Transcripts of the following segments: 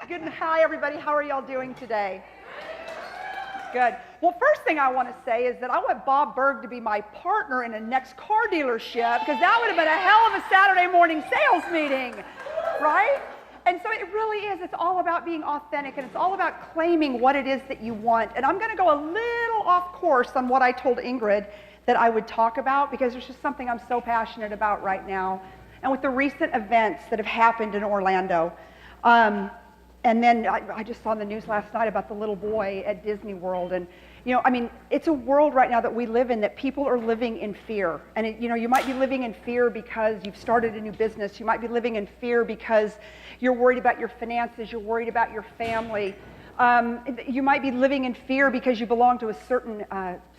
Good. Hi, everybody. How are y'all doing today? Good. Well, first thing I want to say is that I want Bob Berg to be my partner in a next car dealership, because that would have been a hell of a Saturday morning sales meeting, right? And so it really is. It's all about being authentic, and it's all about claiming what it is that you want. And I'm going to go a little off course on what I told Ingrid that I would talk about, because there's just something I'm so passionate about right now. And with the recent events that have happened in Orlando, and then I just saw in the news last night about the little boy at Disney World. And, you know, I mean, it's a world right now that we live in that people are living in fear. And, you know, you might be living in fear because you've started a new business. You might be living in fear because you're worried about your finances. You're worried about your family. You might be living in fear because you belong to a certain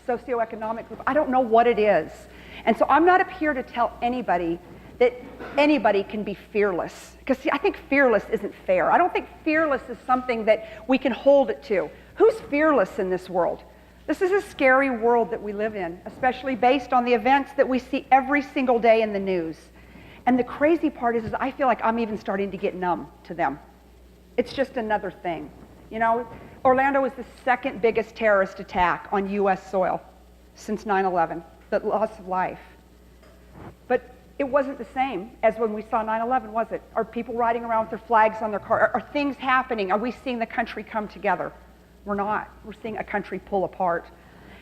socioeconomic group. I don't know what it is. And so I'm not up here to tell anybody that anybody can be fearless. Because see, I think fearless isn't fair. I don't think fearless is something that we can hold it to. Who's fearless in this world? This is a scary world that we live in, especially based on the events that we see every single day in the news. And the crazy part is I feel like I'm even starting to get numb to them. It's just another thing. You know, Orlando was the second biggest terrorist attack on U.S. soil since 9/11, the loss of life. But it wasn't the same as when we saw 9/11, was it? Are people riding around with their flags on their car? Are things happening? Are we seeing the country come together? We're not. We're seeing a country pull apart.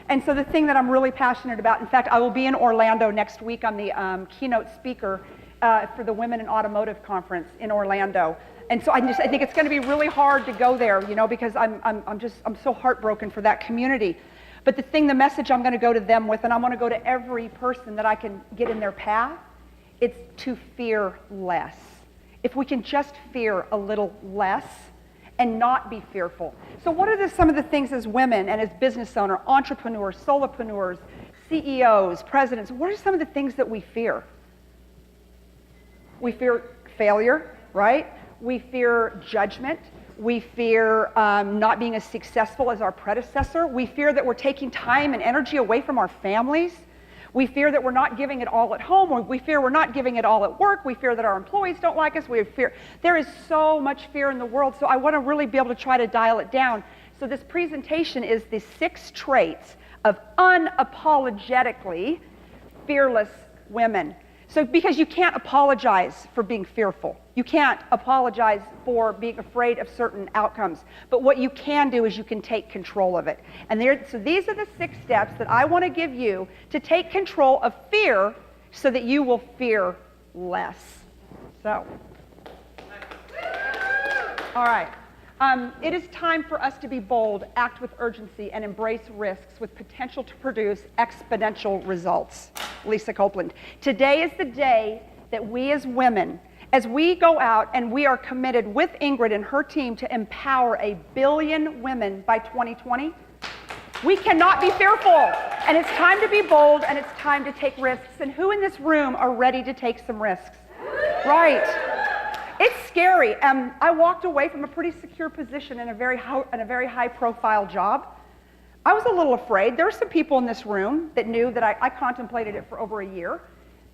And so the thing that I'm really passionate about, in fact, I will be in Orlando next week. I'm the keynote speaker for the Women in Automotive Conference in Orlando. And so I think it's going to be really hard to go there, you know, because I'm so heartbroken for that community. But the message I'm going to go to them with, and I'm going to go to every person that I can get in their path, it's to fear less. If we can just fear a little less and not be fearful. So what are some of the things as women and as business owners, entrepreneurs, solopreneurs, CEOs, presidents, what are some of the things that we fear? We fear failure, right? We fear judgment. We fear not being as successful as our predecessor. We fear that we're taking time and energy away from our families. We fear that we're not giving it all at home, or we fear we're not giving it all at work. We fear that our employees don't like us. There is so much fear in the world, so I want to really be able to try to dial it down. So this presentation is the 6 traits of unapologetically fearless women. So because you can't apologize for being fearful. You can't apologize for being afraid of certain outcomes. But what you can do is you can take control of it. And so these are the 6 steps that I want to give you to take control of fear so that you will fear less. So, all right. It is time for us to be bold, act with urgency, and embrace risks with potential to produce exponential results. Lisa Copeland. Today is the day that we as women, as we go out and we are committed with Ingrid and her team to empower 1 billion women by 2020, we cannot be fearful. And it's time to be bold, and it's time to take risks. And who in this room are ready to take some risks? Right. It's scary. I walked away from a pretty secure position in a very high-profile job. I was a little afraid. There were some people in this room that knew that I contemplated it for over a year,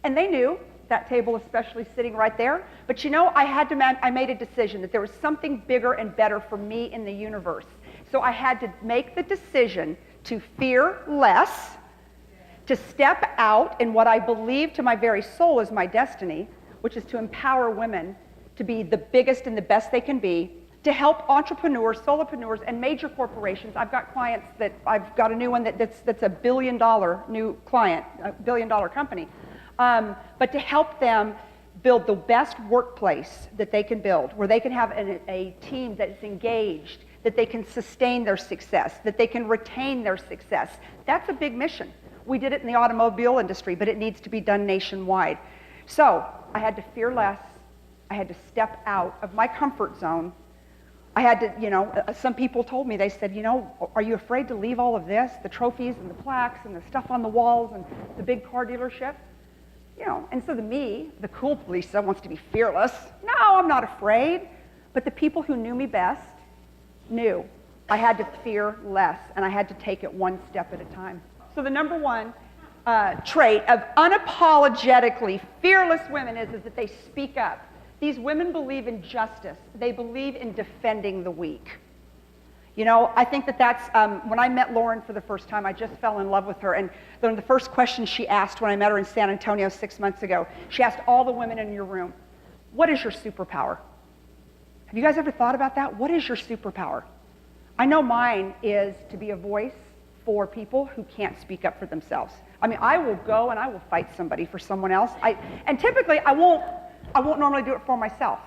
and they knew, that table especially sitting right there. But you know, I made a decision that there was something bigger and better for me in the universe. So I had to make the decision to fear less, to step out in what I believe to my very soul is my destiny, which is to empower women to be the biggest and the best they can be, to help entrepreneurs, solopreneurs, and major corporations. I've got clients that, I've got a new one that's a $1 billion new client, a $1 billion company. But to help them build the best workplace that they can build, where they can have a team that's engaged, that they can sustain their success, that they can retain their success. That's a big mission. We did it in the automobile industry, but it needs to be done nationwide. So I had to fear less. I had to step out of my comfort zone. I had to, you know, some people told me, they said, you know, are you afraid to leave all of this, the trophies and the plaques and the stuff on the walls and the big car dealership? You know, and so the cool Lisa wants to be fearless. No, I'm not afraid. But the people who knew me best knew I had to fear less, and I had to take it one step at a time. So the number one trait of unapologetically fearless women is that they speak up. These women believe in justice. They believe in defending the weak. You know, I think that's, when I met Lauren for the first time, I just fell in love with her. And the first question she asked when I met her in San Antonio 6 months ago, she asked all the women in your room, what is your superpower? Have you guys ever thought about that? What is your superpower? I know mine is to be a voice for people who can't speak up for themselves. I mean, I will go and I will fight somebody for someone else. And typically, I won't normally do it for myself.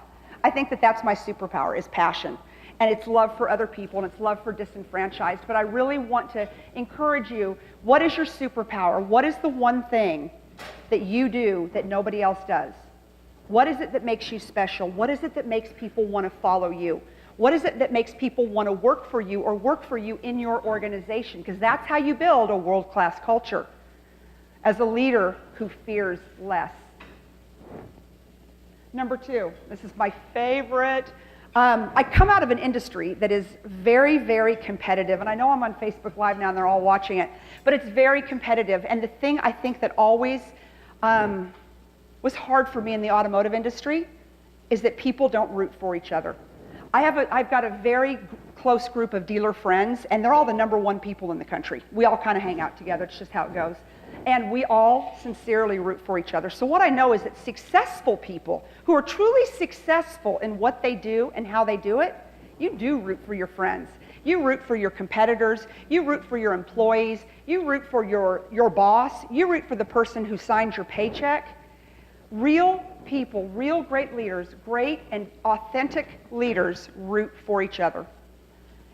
I think that's my superpower, is passion. And it's love for other people, and it's love for disenfranchised. But I really want to encourage you, what is your superpower? What is the one thing that you do that nobody else does? What is it that makes you special? What is it that makes people want to follow you? What is it that makes people want to work for you or work for you in your organization? Because that's how you build a world-class culture, as a leader who fears less. Number 2, this is my favorite. I come out of an industry that is very, very competitive, and I know I'm on Facebook Live now and they're all watching it, but it's very competitive. And the thing I think that always was hard for me in the automotive industry is that people don't root for each other. I've got a very close group of dealer friends, and they're all the #1 people in the country. We all kind of hang out together. It's just how it goes. And we all sincerely root for each other. So what I know is that successful people who are truly successful in what they do and how they do it, you do root for your friends. You root for your competitors. You root for your employees. You root for your boss. You root for the person who signs your paycheck. Real people, real great leaders, great and authentic leaders root for each other.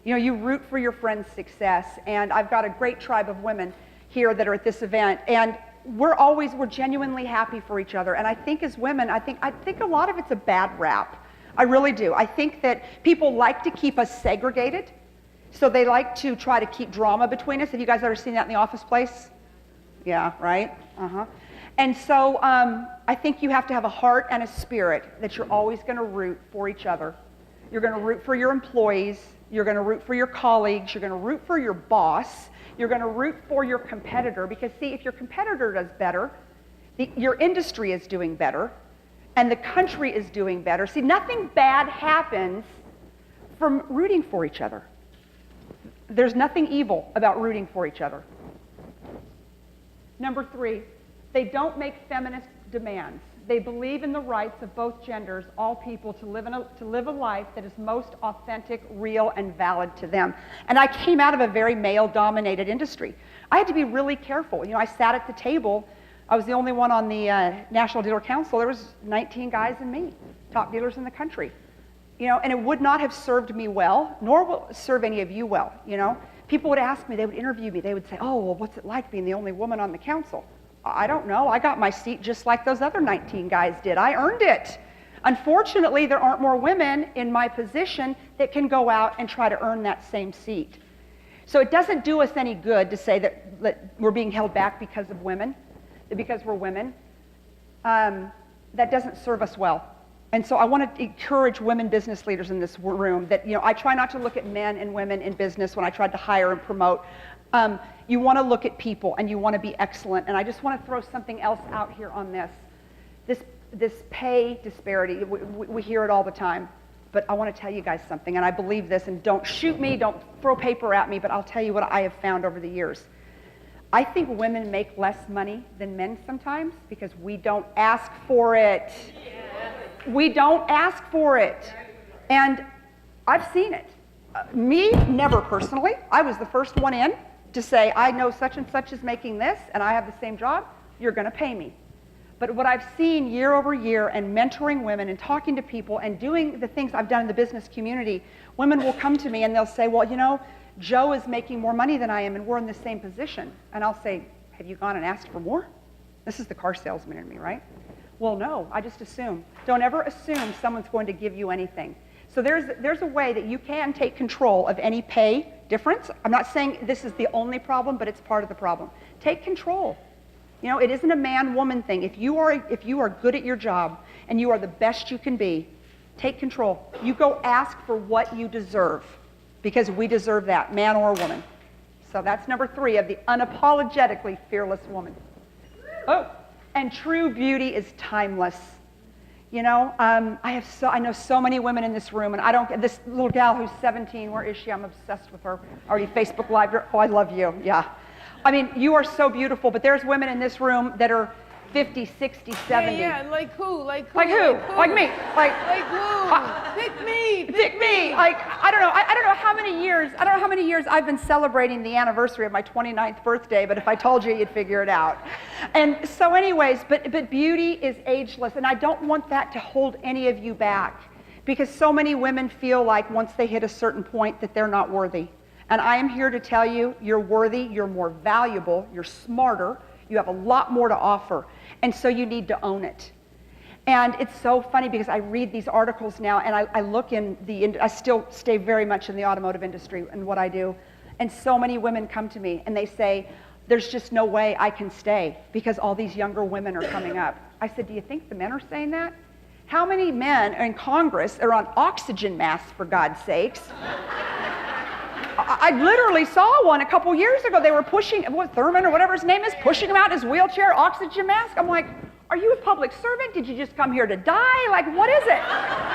You know, you root for your friend's success. And I've got a great tribe of women here that are at this event, and we're genuinely happy for each other. And I think as women, I think a lot of it's a bad rap. I really do. I think that people like to keep us segregated, so they like to try to keep drama between us. Have you guys ever seen that in The Office Place? Yeah, right? And so I think you have to have a heart and a spirit that you're always going to root for each other. You're going to root for your employees. You're going to root for your colleagues. You're going to root for your boss. You're going to root for your competitor, because see, if your competitor does better, your industry is doing better, and the country is doing better. See, nothing bad happens from rooting for each other. There's nothing evil about rooting for each other. Number 3, they don't make feminist demands. They believe in the rights of both genders, all people, to live a life that is most authentic, real, and valid to them. And I came out of a very male-dominated industry. I had to be really careful. You know, I sat at the table. I was the only one on the National Dealer Council. There was 19 guys and me, top dealers in the country. You know, and it would not have served me well, nor will it serve any of you well, you know. People would ask me, they would interview me, they would say, oh, well, what's it like being the only woman on the council? I don't know. I got my seat just like those other 19 guys did. I earned it. Unfortunately, there aren't more women in my position that can go out and try to earn that same seat. So it doesn't do us any good to say that we're being held back because of women, because we're women. That doesn't serve us well. And so I want to encourage women business leaders in this room that, you know, I try not to look at men and women in business when I tried to hire and promote. You want to look at people, and you want to be excellent. And I just want to throw something else out here on this pay disparity. We hear it all the time. But I want to tell you guys something, and I believe this, and don't shoot me, don't throw paper at me, but I'll tell you what I have found over the years. I think women make less money than men sometimes because we don't ask for it. We don't ask for it. And I've seen it. Me, never personally. I was the first one in to say, I know such and such is making this, and I have the same job, you're going to pay me. But what I've seen year over year, and mentoring women and talking to people and doing the things I've done in the business community, women will come to me and they'll say, well, you know, Joe is making more money than I am, and we're in the same position. And I'll say, have you gone and asked for more? This is the car salesman in me, right? Well, no, I just assume. Don't ever assume someone's going to give you anything. So there's a way that you can take control of any pay difference. I'm not saying this is the only problem, but it's part of the problem. Take control. You know, it isn't a man-woman thing. If you are good at your job and you are the best you can be, take control. You go ask for what you deserve, because we deserve that, man or woman. So that's number 3 of the unapologetically fearless woman. Oh, and true beauty is timeless. You know, I know so many women in this room, and this little gal who's 17, where is she? I'm obsessed with her. Already Facebook Live. Oh, I love you. Yeah. I mean, you are so beautiful, but there's women in this room that are 50, 60, 70. Yeah, like who? Like who? Like me. Like who? Pick me. Pick me. Like, I don't know how many years I've been celebrating the anniversary of my 29th birthday, but if I told you, you'd figure it out. And so anyways, but beauty is ageless, and I don't want that to hold any of you back, because so many women feel like once they hit a certain point that they're not worthy. And I am here to tell you, you're worthy, you're more valuable, you're smarter, you have a lot more to offer. And so you need to own it. And it's so funny because I read these articles now, and I look I still stay very much in the automotive industry and what I do. And so many women come to me and they say, there's just no way I can stay because all these younger women are coming up. I said, do you think the men are saying that? How many men in Congress are on oxygen masks, for God's sakes? I literally saw one a couple years ago. They were pushing, Thurman or whatever his name is, pushing him out in his wheelchair, oxygen mask. I'm like, are you a public servant? Did you just come here to die? Like, what is it?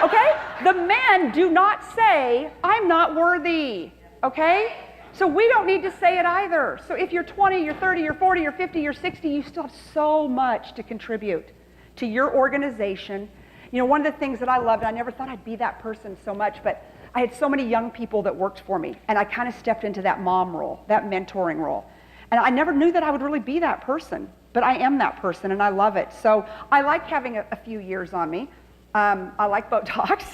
Okay? The men do not say, I'm not worthy. Okay? So we don't need to say it either. So if you're 20, you're 30, you're 40, you're 50, you're 60, you still have so much to contribute to your organization. You know, one of the things that I loved, I never thought I'd be that person so much, but I had so many young people that worked for me, and I kind of stepped into that mom role, that mentoring role. And I never knew that I would really be that person, but I am that person, and I love it. So I like having a few years on me. I like Botox.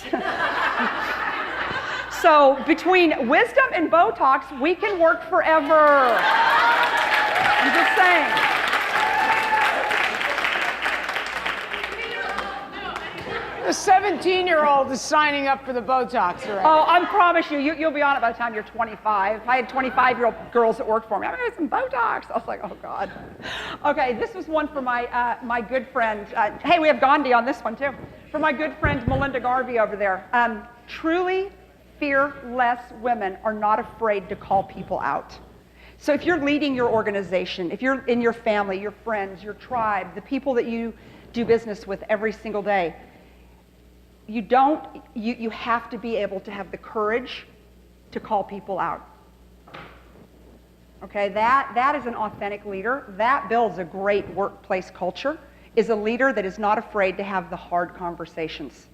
So between wisdom and Botox, we can work forever. I'm just saying. The 17-year-old is signing up for the Botox already. Oh, I promise you, you'll be on it by the time you're 25. I had 25-year-old girls that worked for me. I had some Botox. I was like, oh, God. Okay, this was one for my good friend. Hey, we have Gandhi on this one, too. For my good friend, Melinda Garvey over there. Truly fearless women are not afraid to call people out. So if you're leading your organization, if you're in your family, your friends, your tribe, the people that you do business with every single day, you have to be able to have the courage to call people out. Okay, that is an authentic leader. That builds a great workplace culture, is a leader that is not afraid to have the hard conversations.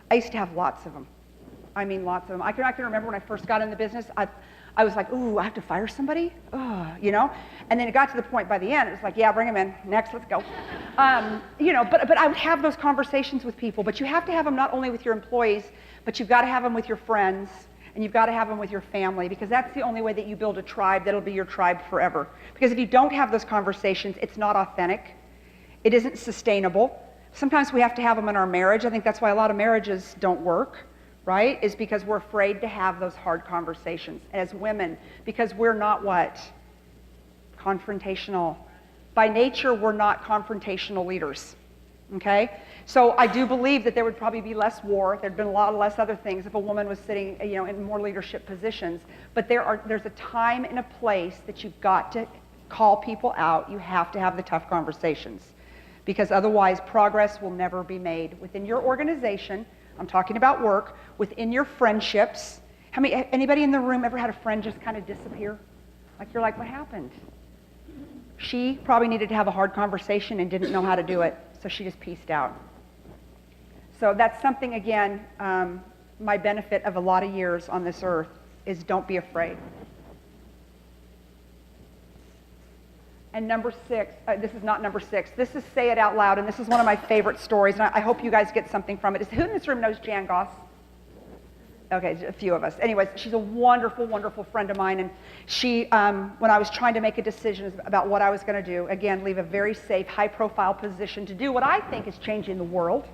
I used to have lots of them. I mean, lots of them. I can remember when I first got in the business, I was like, ooh, I have to fire somebody? You know? And then it got to the point by the end, it was like, yeah, bring him in. Next, let's go. You know, but I would have those conversations with people. But you have to have them not only with your employees, but you've got to have them with your friends, and you've got to have them with your family, because that's the only way that you build a tribe that'll be your tribe forever. Because if you don't have those conversations, it's not authentic. It isn't sustainable. Sometimes we have to have them in our marriage. I think that's why a lot of marriages don't work. Right? Is because we're afraid to have those hard conversations as women, because we're not what? Confrontational. By nature, we're not confrontational leaders. Okay? So I do believe that there would probably be less war. There'd been a lot less other things if a woman was sitting, you know, in more leadership positions. But there's a time and a place that you've got to call people out. You have to have the tough conversations, because otherwise progress will never be made within your organization. I'm talking about work, within your friendships. Anybody in the room ever had a friend just kind of disappear? Like, you're like, what happened? She probably needed to have a hard conversation and didn't know how to do it, so she just pieced out. So that's something, again, my benefit of a lot of years on this earth is don't be afraid. And number 6, this is not number 6, this is say it out loud, and this is one of my favorite stories, and I hope you guys get something from it. Who in this room knows Jan Goss? Okay, a few of us. Anyways, she's a wonderful, wonderful friend of mine, and she, when I was trying to make a decision about what I was going to do, again, leave a very safe, high-profile position to do what I think is changing the world,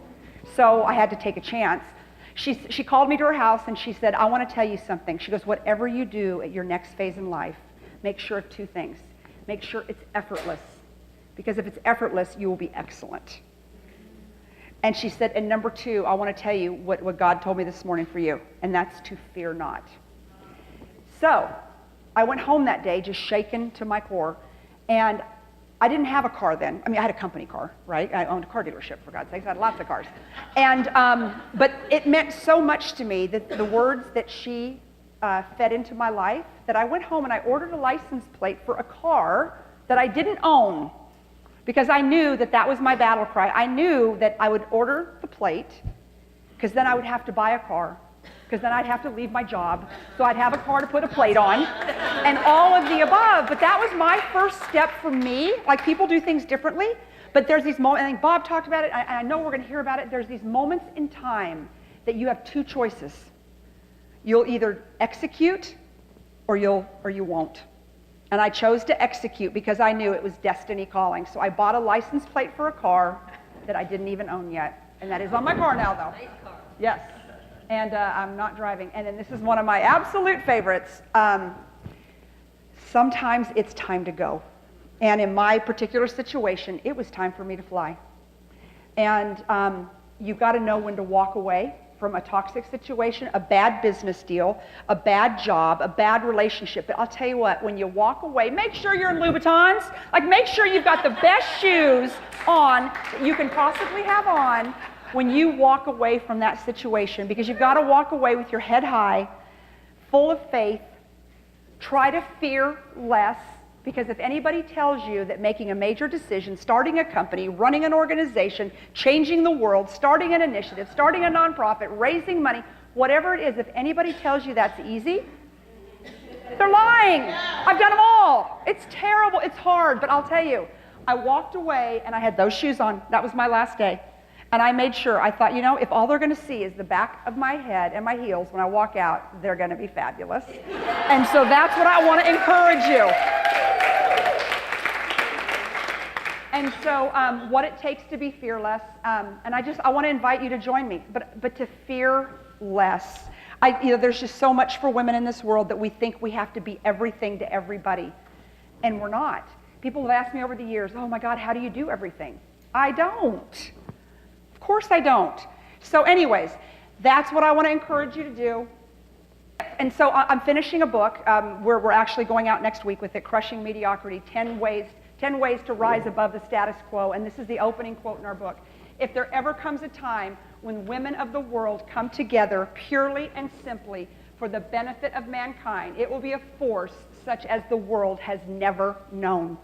so I had to take a chance. She called me to her house, and she said, I want to tell you something. She goes, whatever you do at your next phase in life, make sure of 2 things. Make sure it's effortless, because if it's effortless, you will be excellent. And she said, and number 2, I want to tell you what God told me this morning for you, and that's to fear not. So I went home that day just shaken to my core, and I didn't have a car then. I mean, I had a company car, right? I owned a car dealership, for God's sakes. I had lots of cars. And, but it meant so much to me that the words that she fed into my life, that I went home and I ordered a license plate for a car that I didn't own, because I knew that that was my battle cry. I knew that I would order the plate, because then I would have to buy a car, because then I'd have to leave my job, so I'd have a car to put a plate on, and all of the above. But that was my first step for me. Like, people do things differently, but there's these moments, I think Bob talked about it, and I know we're going to hear about it. There's these moments in time that you have two choices. You'll either execute or you won't. And I chose to execute because I knew it was destiny calling. So I bought a license plate for a car that I didn't even own yet. And that is on my car now, though. Nice car. Yes. And I'm not driving. And then this is one of my absolute favorites. Sometimes it's time to go. And in my particular situation, it was time for me to fly. And you've got to know when to walk away from a toxic situation, a bad business deal, a bad job, a bad relationship. But I'll tell you what, when you walk away, make sure you're in Louboutins. Like, make sure you've got the best shoes on that you can possibly have on when you walk away from that situation, because you've got to walk away with your head high, full of faith. Try to fear less, because if anybody tells you that making a major decision, starting a company, running an organization, changing the world, starting an initiative, starting a nonprofit, raising money, whatever it is, if anybody tells you that's easy, they're lying. I've done them all. It's terrible. It's hard. But I'll tell you, I walked away and I had those shoes on. That was my last day. And I made sure, I thought, you know, if all they're going to see is the back of my head and my heels when I walk out, they're going to be fabulous. And so that's what I want to encourage you. And so what it takes to be fearless, and I want to invite you to join me, but to fear less. There's just so much for women in this world that we think we have to be everything to everybody, and we're not. People have asked me over the years, oh my God, how do you do everything? I don't. Of course I don't. So anyways, that's what I want to encourage you to do. And so I'm finishing a book where we're actually going out next week with it, Crushing Mediocrity, 10 ways to rise above the status quo. And this is the opening quote in our book. If there ever comes a time when women of the world come together purely and simply for the benefit of mankind, it will be a force such as the world has never known.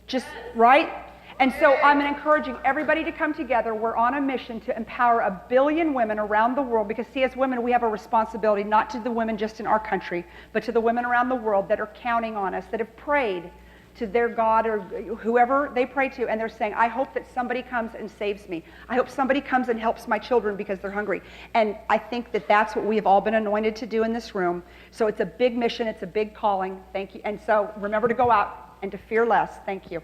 Just, right? And so I'm encouraging everybody to come together. We're on a mission to empower 1 billion women around the world, because see, as women, we have a responsibility not to the women just in our country, but to the women around the world that are counting on us, that have prayed to their God or whoever they pray to, and they're saying, I hope that somebody comes and saves me. I hope somebody comes and helps my children because they're hungry. And I think that that's what we have all been anointed to do in this room. So it's a big mission. It's a big calling. Thank you. And so remember to go out and to fear less. Thank you.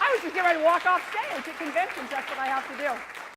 I was just getting ready to walk off stage at conventions. That's what I have to do.